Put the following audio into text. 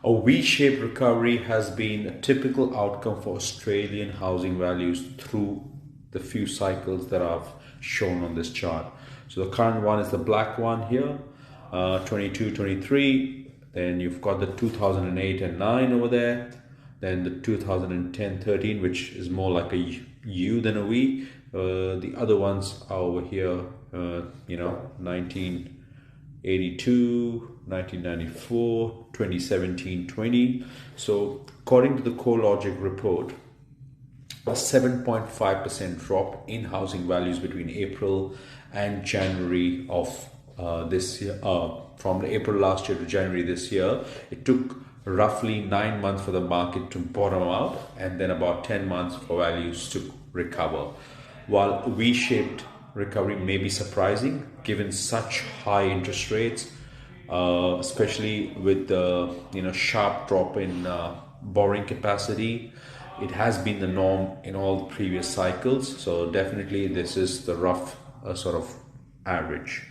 A V-shaped recovery has been a typical outcome for Australian housing values through the few cycles that I've shown on this chart. So the current one is the black one here, 22, 23. Then you've got the 2008 and 9 over there. Then the 2010, 13, which is more like a U than a V. The other ones are over here, 1982, 1994, 2017, 20. So according to the CoreLogic report, a 7.5% drop in housing values between April and January of this year. From April last year to January this year, it took roughly 9 months for the market to bottom out and then about 10 months for values to recover. While V-shaped recovery may be surprising given such high interest rates, especially with the sharp drop in borrowing capacity, it has been the norm in all the previous cycles. So definitely this is the rough sort of average.